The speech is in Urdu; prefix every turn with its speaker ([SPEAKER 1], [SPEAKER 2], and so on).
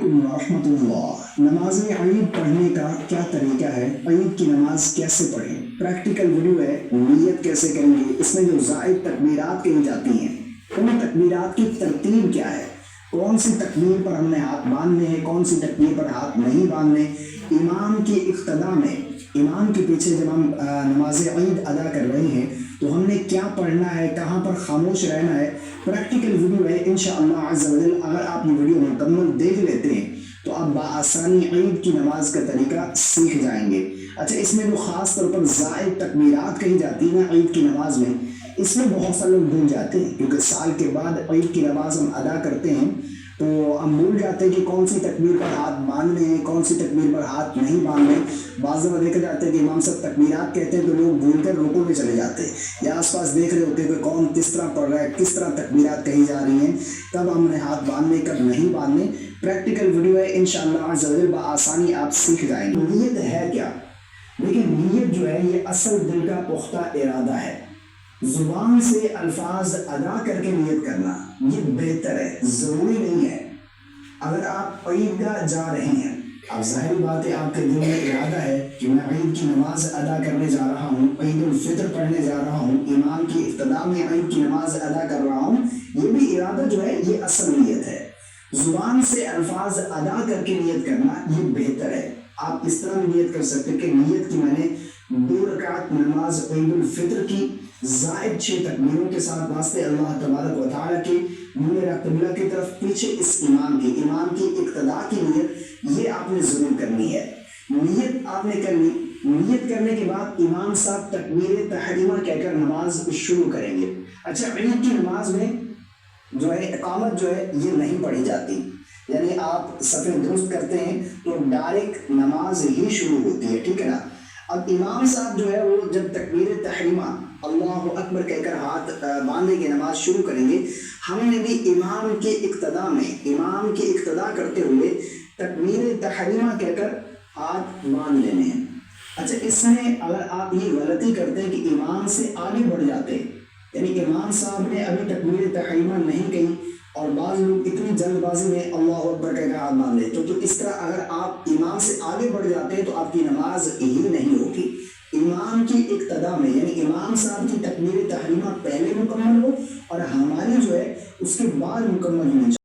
[SPEAKER 1] علیکم ورحمۃ اللہ۔ نماز عید پڑھنے کا کیا طریقہ ہے؟ عید کی نماز کیسے پڑھیں؟ پریکٹیکل ویڈیو ہے، نیت کیسے کریں گے، اس میں جو زائد تکبیرات کہی جاتی ہیں ان تکبیرات کی ترتیب کیا ہے، کون سی تکبیر پر ہم نے ہاتھ باندھنے ہیں، کون سی تکبیر پر ہاتھ نہیں باندھنے، امام کی اقتداء میں امام کے پیچھے جب ہم نماز عید ادا کر رہے ہیں تو ہم نے کیا پڑھنا ہے، کہاں پر خاموش رہنا ہے، پریکٹیکل ویڈیو ہے انشاءاللہ عز و جل۔ اگر آپ یہ ویڈیو مکمل دیکھ لیتے ہیں تو آپ بآسانی عید کی نماز کا طریقہ سیکھ جائیں گے۔ اچھا، اس میں جو خاص طور پر زائد تکبیرات کہی جاتی ہیں عید کی نماز میں، اس میں بہت سے لوگ بھول جاتے ہیں، کیونکہ سال کے بعد عید کی نماز ہم ادا کرتے ہیں تو ہم بھول جاتے ہیں کہ کون سی تکبیر پر ہاتھ باندھنے ہیں، کون سی تکبیر پر ہاتھ نہیں باندھنے۔ بعض دفعہ دیکھا جاتا ہے کہ امام صاحب تکبیرات کہتے ہیں تو لوگ بھول کر رکوع میں چلے جاتے ہیں، یا آس پاس دیکھ رہے ہوتے ہیں کہ کون کس طرح پڑھ رہا ہے، کس طرح تکبیرات کہی جا رہی ہیں، کب ہم نے ہاتھ باندھنے کب نہیں باندھنے۔ پریکٹیکل ویڈیو ہے انشاءاللہ عز و جل، بآسانی آپ سیکھ جائیں گے۔ نیت ہے کیا؟ لیکن نیت جو ہے یہ اصل دل کا پختہ ارادہ ہے۔ زبان سے الفاظ ادا کر کے نیت کرنا یہ بہتر ہے، ضروری نہیں ہے۔ اگر آپ عیدگاہ جا رہے ہیں، اب ظاہری بات ہے آپ کے دل میں ارادہ ہے کہ میں عید کی نماز ادا کرنے جا رہا ہوں، عید الفطر پڑھنے جا رہا ہوں، امام کی اقتداء میں عید کی نماز ادا کر رہا ہوں، یہ بھی ارادہ جو ہے یہ اصل نیت ہے۔ زبان سے الفاظ ادا کر کے نیت کرنا یہ بہتر ہے۔ آپ اس طرح بھی نیت کر سکتے کہ نیت کی میں نے 2 رکعت نماز عید الفطر کی زائد 6 تکبیروں کے ساتھ واسطے اللہ تبارک و تعالیٰ کے میرا قبلہ کی طرف پیچھے اس امام کی اقتداء کی نیت یہ آپ نے ضرور کرنی ہے۔ نیت آپ نے کرنی، نیت کرنے کے بعد امام صاحب تکبیر تحریمہ کہہ کر نماز شروع کریں گے۔ اچھا، عید کی نماز میں جو ہے اقامت جو ہے یہ نہیں پڑھی جاتی، یعنی آپ صفیں درست کرتے ہیں تو ڈائریکٹ نماز ہی شروع ہوتی ہے، ٹھیک ہے نا۔ اب امام صاحب جو ہے وہ جب تکبیر تحریمہ اللہ اکبر کہہ کر ہاتھ باندھیں گے، نماز شروع کریں گے، ہم نے بھی امام کے اقتداء میں امام کی اقتداء کرتے ہوئے تکبیر تحریمہ کہہ کر ہاتھ باندھ لینے ہیں۔ اچھا، اس میں اگر آپ یہ غلطی کرتے ہیں کہ امام سے آگے بڑھ جاتے ہیں، یعنی امام صاحب نے ابھی تکبیر تحریمہ نہیں کہی اور بعض لوگ اتنی جلد بازی میں اللہ اکبر کہہ کر ہاتھ باندھ لیتے تو اس طرح اگر آپ امام سے آگے بڑھ جاتے ہیں تو آپ کی نماز ہی نہیں ہوگی۔ امام کی اقتداء میں یعنی امام صاحب کی تکبیر تحریمہ پہلے مکمل ہو اور ہماری جو ہے اس کے بعد مکمل ہونی چاہیے۔